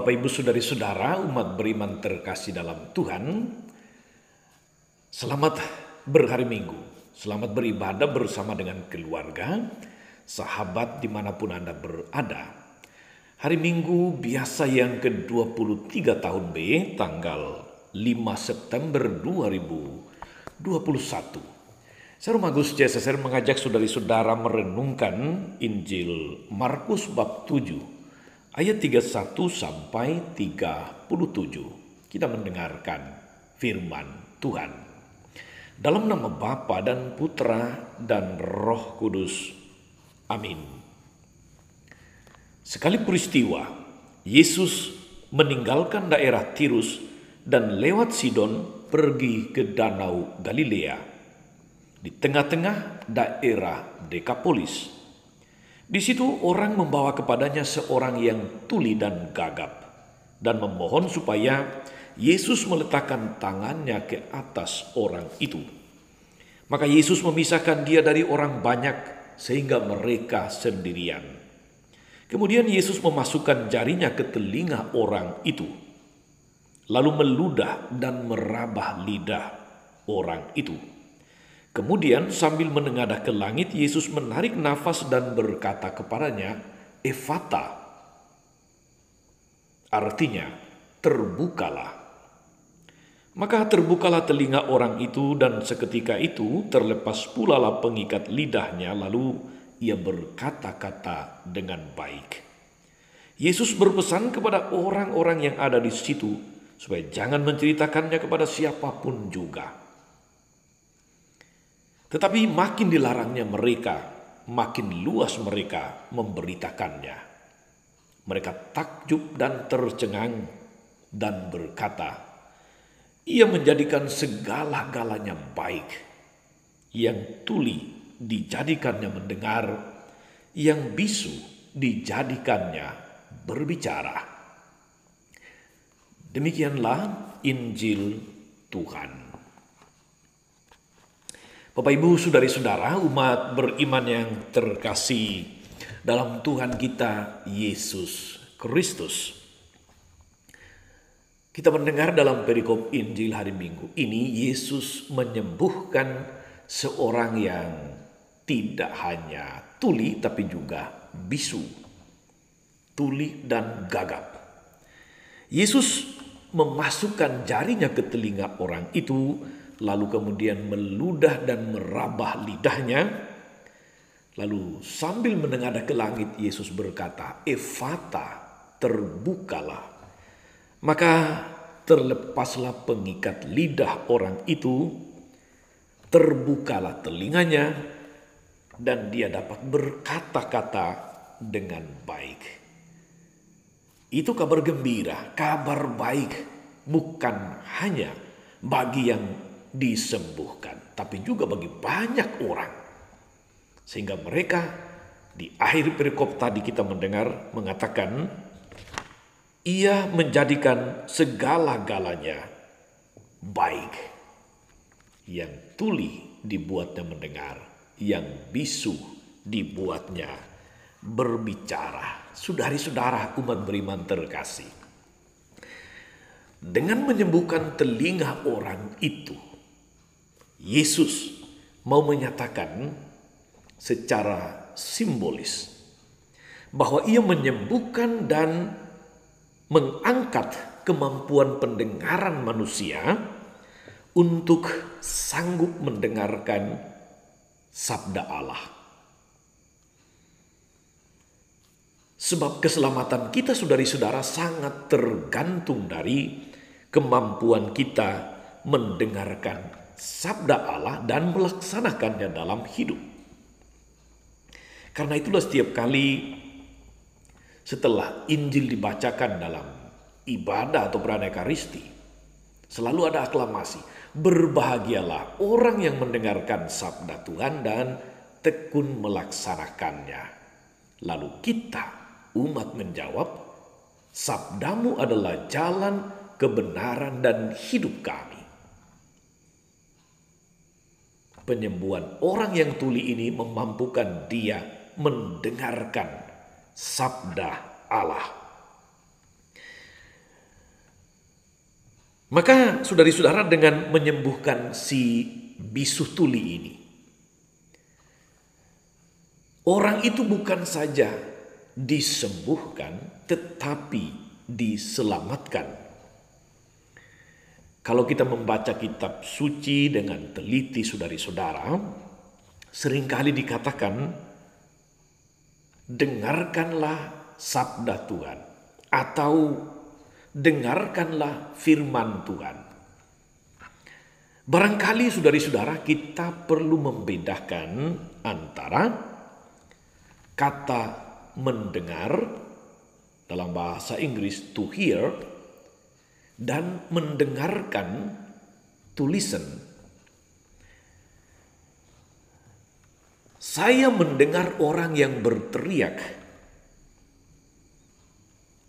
Bapak Ibu Saudari-saudara umat beriman terkasih dalam Tuhan, selamat berhari Minggu, selamat beribadah bersama dengan keluarga, sahabat dimanapun Anda berada. Hari Minggu biasa yang ke-23 tahun B, tanggal 5 September 2021. Saya Romo Agus CSSR mengajak saudari-saudara merenungkan Injil Markus bab 7. Ayat 31 sampai 37. Kita mendengarkan firman Tuhan. Dalam nama Bapa dan Putra dan Roh Kudus. Amin. Sekali peristiwa, Yesus meninggalkan daerah Tirus dan lewat Sidon pergi ke Danau Galilea. Di tengah-tengah daerah Dekapolis. Di situ orang membawa kepadanya seorang yang tuli dan gagap dan memohon supaya Yesus meletakkan tangannya ke atas orang itu. Maka Yesus memisahkan dia dari orang banyak sehingga mereka sendirian. Kemudian Yesus memasukkan jarinya ke telinga orang itu, lalu meludah dan merabah lidah orang itu. Kemudian sambil menengadah ke langit, Yesus menarik nafas dan berkata kepadanya, Efata. Artinya, terbukalah. Maka terbukalah telinga orang itu dan seketika itu terlepas pula lah pengikat lidahnya, lalu ia berkata-kata dengan baik. Yesus berpesan kepada orang-orang yang ada di situ supaya jangan menceritakannya kepada siapapun juga. Tetapi makin dilarangnya mereka, makin luas mereka memberitakannya. Mereka takjub dan tercengang dan berkata, ia menjadikan segala-galanya baik. Yang tuli dijadikannya mendengar, yang bisu dijadikannya berbicara. Demikianlah Injil Tuhan. Bapak Ibu Saudari-saudara umat beriman yang terkasih dalam Tuhan kita Yesus Kristus. Kita mendengar dalam perikop Injil hari Minggu ini Yesus menyembuhkan seorang yang tidak hanya tuli tapi juga bisu, tuli dan gagap. Yesus memasukkan jarinya ke telinga orang itu, lalu kemudian meludah dan merabah lidahnya. Lalu sambil menengadah ke langit, Yesus berkata, Efata, terbukalah. Maka terlepaslah pengikat lidah orang itu, terbukalah telinganya, dan dia dapat berkata-kata dengan baik. Itu kabar gembira, kabar baik, bukan hanya bagi yang disembuhkan, tapi juga bagi banyak orang. Sehingga mereka di akhir perikop tadi kita mendengar mengatakan, ia menjadikan segala-galanya baik. Yang tuli dibuatnya mendengar, yang bisu dibuatnya berbicara. Saudari-saudara umat beriman terkasih, dengan menyembuhkan telinga orang itu, Yesus mau menyatakan secara simbolis bahwa ia menyembuhkan dan mengangkat kemampuan pendengaran manusia untuk sanggup mendengarkan sabda Allah. Sebab keselamatan kita saudari-saudara sangat tergantung dari kemampuan kita mendengarkan sabda Allah dan melaksanakannya dalam hidup. Karena itulah setiap kali setelah Injil dibacakan dalam ibadah atau perayaan Ekaristi, selalu ada aklamasi. Berbahagialah orang yang mendengarkan sabda Tuhan dan tekun melaksanakannya. Lalu kita, umat menjawab, sabdamu adalah jalan, kebenaran, dan hidup kami. Penyembuhan orang yang tuli ini memampukan dia mendengarkan sabda Allah. Maka saudari-saudara, dengan menyembuhkan si bisu tuli ini, orang itu bukan saja disembuhkan tetapi diselamatkan. Kalau kita membaca kitab suci dengan teliti, saudari-saudara, seringkali dikatakan, dengarkanlah sabda Tuhan, atau dengarkanlah firman Tuhan. Barangkali saudari-saudara, kita perlu membedakan antara kata mendengar dalam bahasa Inggris to hear dan mendengarkan to listen. Saya mendengar orang yang berteriak,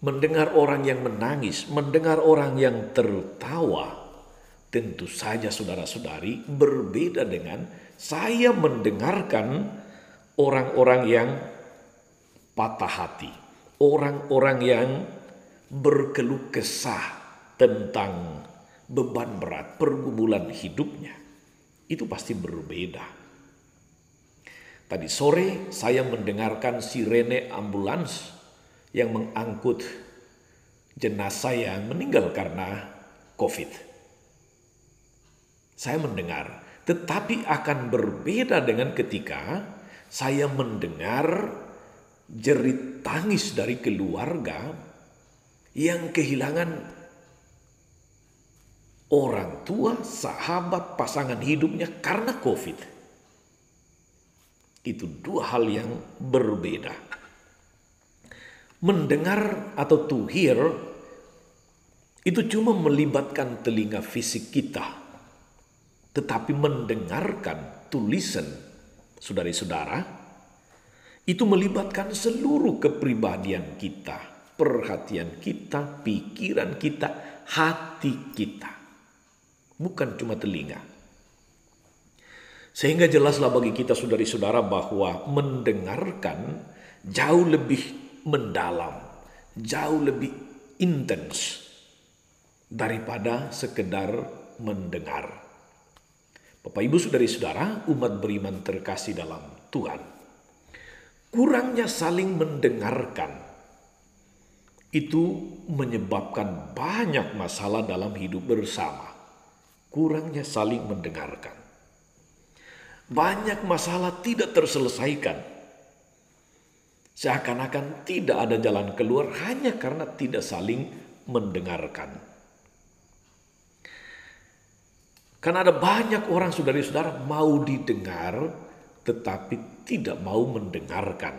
mendengar orang yang menangis, mendengar orang yang tertawa. Tentu saja saudara-saudari, berbeda dengan saya mendengarkan orang-orang yang patah hati, orang-orang yang berkeluh kesah tentang beban berat, pergumulan hidupnya. Itu pasti berbeda. Tadi sore saya mendengarkan sirene ambulans yang mengangkut jenazah yang meninggal karena COVID. Saya mendengar, tetapi akan berbeda dengan ketika saya mendengar jerit tangis dari keluarga yang kehilangan orang tua, sahabat, pasangan hidupnya karena COVID. Itu dua hal yang berbeda. Mendengar atau to hear itu cuma melibatkan telinga fisik kita. Tetapi mendengarkan, to listen, saudari-saudara, itu melibatkan seluruh kepribadian kita, perhatian kita, pikiran kita, hati kita. Bukan cuma telinga. Sehingga jelaslah bagi kita saudari-saudara bahwa mendengarkan jauh lebih mendalam, jauh lebih intens daripada sekedar mendengar. Bapak Ibu saudari-saudara, umat beriman terkasih dalam Tuhan, kurangnya saling mendengarkan itu menyebabkan banyak masalah dalam hidup bersama. Kurangnya saling mendengarkan. Banyak masalah tidak terselesaikan. Seakan-akan tidak ada jalan keluar hanya karena tidak saling mendengarkan. Karena ada banyak orang saudari-saudara mau didengar tetapi tidak mau mendengarkan.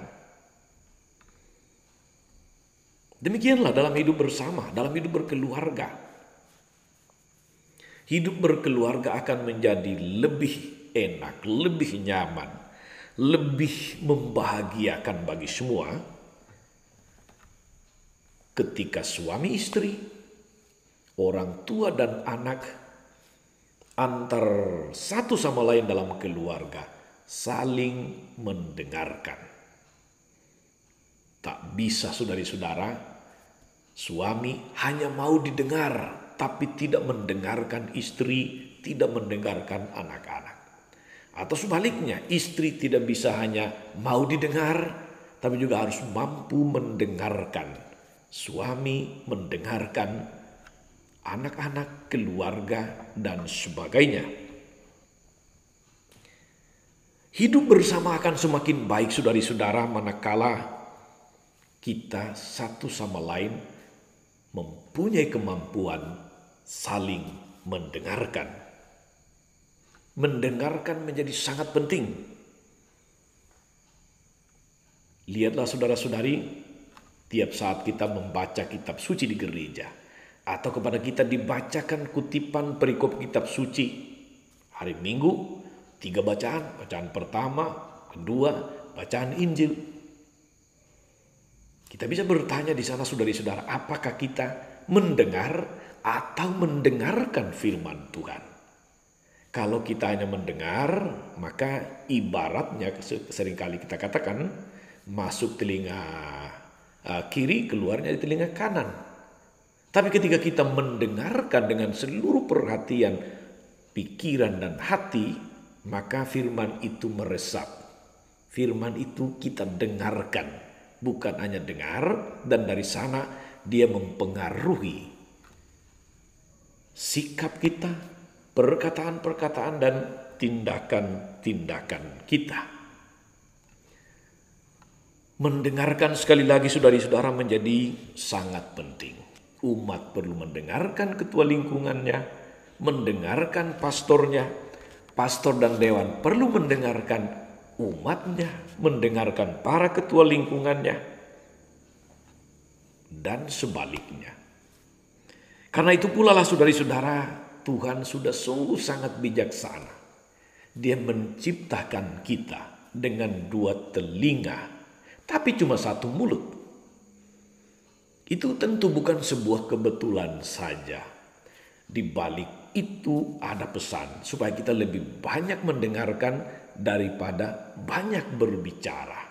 Demikianlah dalam hidup bersama, dalam hidup berkeluarga. Hidup berkeluarga akan menjadi lebih enak, lebih nyaman, lebih membahagiakan bagi semua ketika suami istri, orang tua dan anak antar satu sama lain dalam keluarga saling mendengarkan. Tak bisa saudari-saudara, suami hanya mau didengar tapi tidak mendengarkan istri, tidak mendengarkan anak-anak. Atau sebaliknya, istri tidak bisa hanya mau didengar, tapi juga harus mampu mendengarkan. Suami mendengarkan anak-anak, keluarga, dan sebagainya. Hidup bersama akan semakin baik saudari-saudara manakala kita satu sama lain mempunyai kemampuan saling mendengarkan. Mendengarkan menjadi sangat penting. Lihatlah saudara-saudari, tiap saat kita membaca kitab suci di gereja, atau kepada kita dibacakan kutipan perikop kitab suci hari Minggu, 3 bacaan, bacaan pertama, kedua, bacaan Injil. Kita bisa bertanya di sana saudari-saudara, apakah kita mendengar atau mendengarkan firman Tuhan? Kalau kita hanya mendengar, maka ibaratnya seringkali kita katakan masuk telinga kiri, keluarnya di telinga kanan. Tapi ketika kita mendengarkan dengan seluruh perhatian, pikiran dan hati, maka firman itu meresap. Firman itu kita dengarkan, bukan hanya dengar, dan dari sana dia mempengaruhi sikap kita, perkataan-perkataan dan tindakan-tindakan kita. Mendengarkan sekali lagi saudari-saudara menjadi sangat penting. Umat perlu mendengarkan ketua lingkungannya, mendengarkan pastornya, pastor dan dewan perlu mendengarkan umatnya, mendengarkan para ketua lingkungannya, dan sebaliknya. Karena itu pula lah saudari-saudara, Tuhan sudah sungguh sangat bijaksana. Dia menciptakan kita dengan 2 telinga, tapi cuma 1 mulut. Itu tentu bukan sebuah kebetulan saja. Di balik itu ada pesan supaya kita lebih banyak mendengarkan daripada banyak berbicara.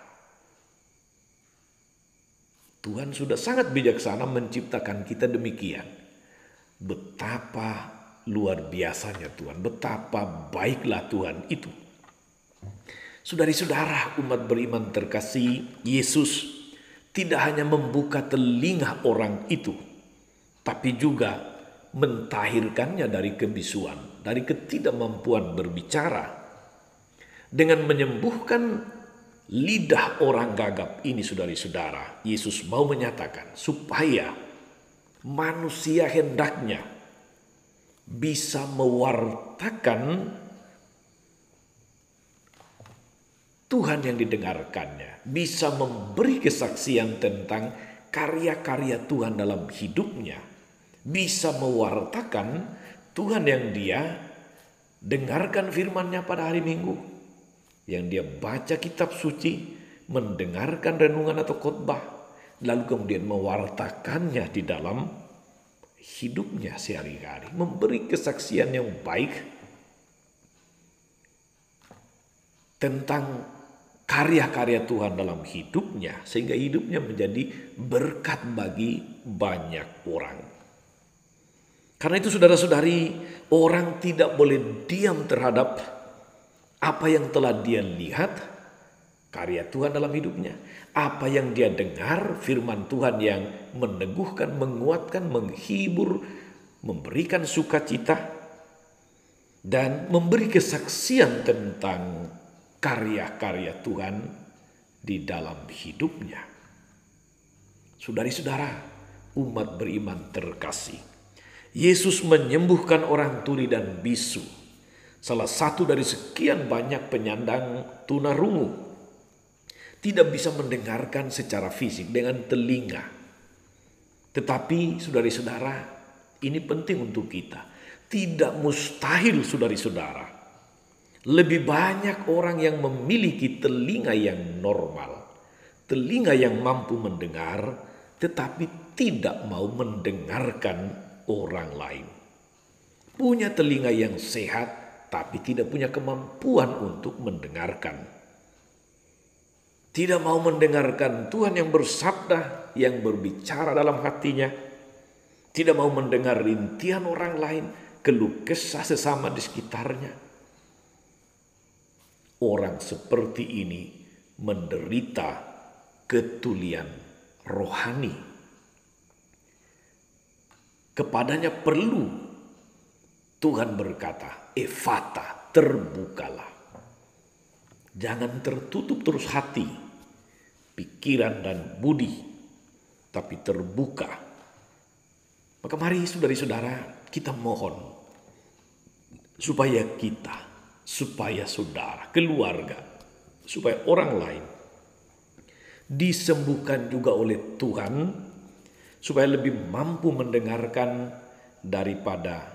Tuhan sudah sangat bijaksana menciptakan kita demikian. Betapa luar biasanya Tuhan, betapa baiklah Tuhan itu. Saudari-saudara, umat beriman terkasih, Yesus tidak hanya membuka telinga orang itu, tapi juga mentahirkannya dari kebisuan, dari ketidakmampuan berbicara. Dengan menyembuhkan lidah orang gagap ini, saudari-saudara, Yesus mau menyatakan supaya manusia hendaknya bisa mewartakan Tuhan yang didengarkannya, bisa memberi kesaksian tentang karya-karya Tuhan dalam hidupnya, bisa mewartakan Tuhan yang dia dengarkan firman-Nya pada hari Minggu, yang dia baca kitab suci, mendengarkan renungan atau khotbah, lalu kemudian mewartakannya di dalam hidupnya sehari-hari, memberi kesaksian yang baik tentang karya-karya Tuhan dalam hidupnya, sehingga hidupnya menjadi berkat bagi banyak orang. Karena itu saudara-saudari, orang tidak boleh diam terhadap apa yang telah dia lihat, karya Tuhan dalam hidupnya, apa yang dia dengar, firman Tuhan yang meneguhkan, menguatkan, menghibur, memberikan sukacita, dan memberi kesaksian tentang karya-karya Tuhan di dalam hidupnya. Saudari-saudara, umat beriman terkasih, Yesus menyembuhkan orang tuli dan bisu, salah satu dari sekian banyak penyandang tunarungu, tidak bisa mendengarkan secara fisik dengan telinga. Tetapi saudari-saudara, ini penting untuk kita. Tidak mustahil saudari-saudara, lebih banyak orang yang memiliki telinga yang normal, telinga yang mampu mendengar, tetapi tidak mau mendengarkan orang lain. Punya telinga yang sehat, tapi tidak punya kemampuan untuk mendengarkan. Tidak mau mendengarkan Tuhan yang bersabda, yang berbicara dalam hatinya. Tidak mau mendengar rintihan orang lain, keluh kesah sesama di sekitarnya. Orang seperti ini menderita ketulian rohani. Kepadanya perlu Tuhan berkata, Efata, terbukalah. Jangan tertutup terus hati, pikiran dan budi, tapi terbuka. Maka mari saudari-saudara, kita mohon supaya kita, supaya saudara, keluarga, supaya orang lain disembuhkan juga oleh Tuhan, supaya lebih mampu mendengarkan daripada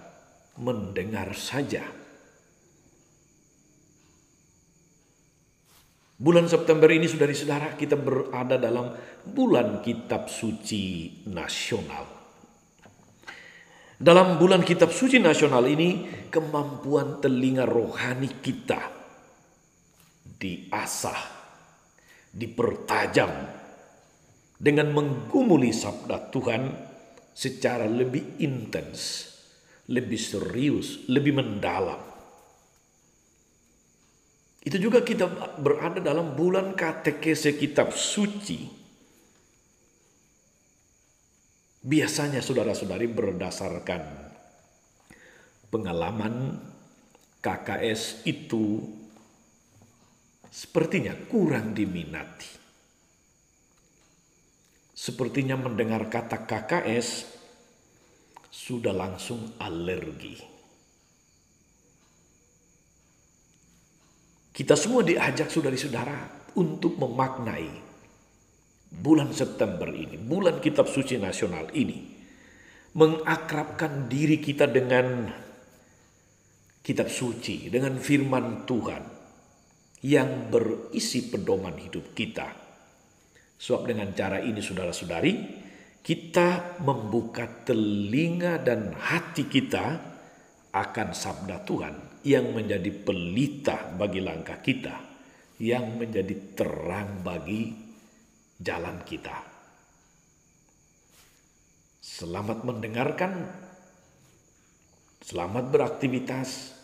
mendengar saja. Bulan September ini saudari-saudara, kita berada dalam bulan kitab suci nasional. Dalam bulan kitab suci nasional ini, kemampuan telinga rohani kita diasah, dipertajam dengan menggumuli sabda Tuhan secara lebih intens, lebih serius, lebih mendalam. Itu juga kita berada dalam bulan katekese kitab suci. Biasanya saudara-saudari berdasarkan pengalaman KKS itu sepertinya kurang diminati. Sepertinya mendengar kata KKS sudah langsung alergi. Kita semua diajak saudara-saudara untuk memaknai bulan September ini, bulan kitab suci nasional ini, mengakrabkan diri kita dengan kitab suci, dengan firman Tuhan yang berisi pedoman hidup kita. Sebab dengan cara ini saudara-saudari, kita membuka telinga dan hati kita akan sabda Tuhan yang menjadi pelita bagi langkah kita, yang menjadi terang bagi jalan kita. Selamat mendengarkan, selamat beraktivitas.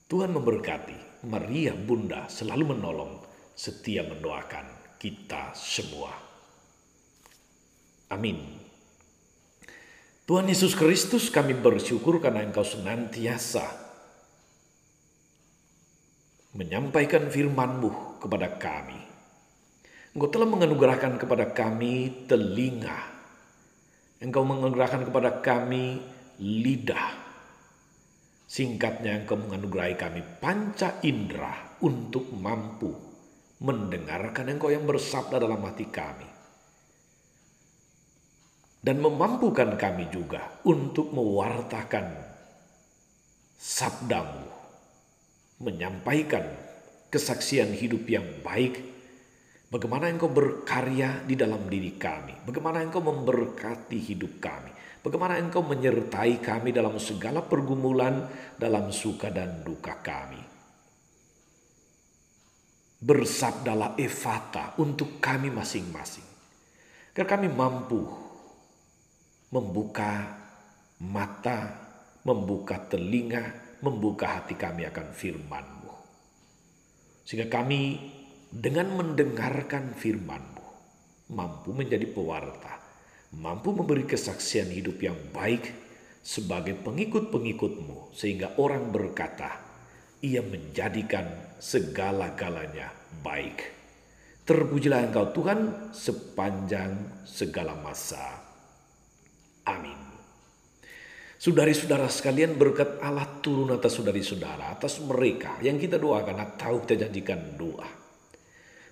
Tuhan memberkati. Maria Bunda selalu menolong, setia mendoakan kita semua. Amin. Tuhan Yesus Kristus, kami bersyukur karena Engkau senantiasa menyampaikan firman-Mu kepada kami. Engkau telah menganugerahkan kepada kami telinga. Engkau menganugerahkan kepada kami lidah. Singkatnya, Engkau menganugerahi kami panca indera untuk mampu mendengarkan Engkau yang bersabda dalam hati kami. Dan memampukan kami juga untuk mewartakan sabda-Mu, menyampaikan kesaksian hidup yang baik, bagaimana Engkau berkarya di dalam diri kami, bagaimana Engkau memberkati hidup kami, bagaimana Engkau menyertai kami dalam segala pergumulan, dalam suka dan duka kami. Bersabdalah Efata untuk kami masing-masing, agar kami mampu membuka mata, membuka telinga, membuka hati kami akan firman-Mu. Sehingga kami dengan mendengarkan firman-Mu mampu menjadi pewarta, mampu memberi kesaksian hidup yang baik sebagai pengikut-pengikut-Mu, sehingga orang berkata, ia menjadikan segala-galanya baik. Terpujilah Engkau Tuhan sepanjang segala masa. Amin. Saudari-saudara sekalian, berkat Allah turun atas saudari-saudara, atas mereka yang kita doakan atau kita janjikan doa.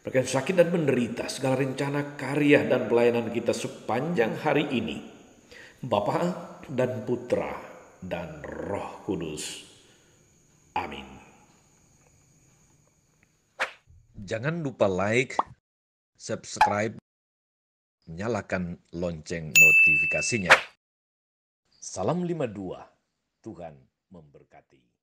Mereka yang sakit dan menderita, segala rencana, karya dan pelayanan kita sepanjang hari ini, Bapa dan Putra dan Roh Kudus. Amin. Jangan lupa like, subscribe, nyalakan lonceng notifikasinya. Salam 52, Tuhan memberkati.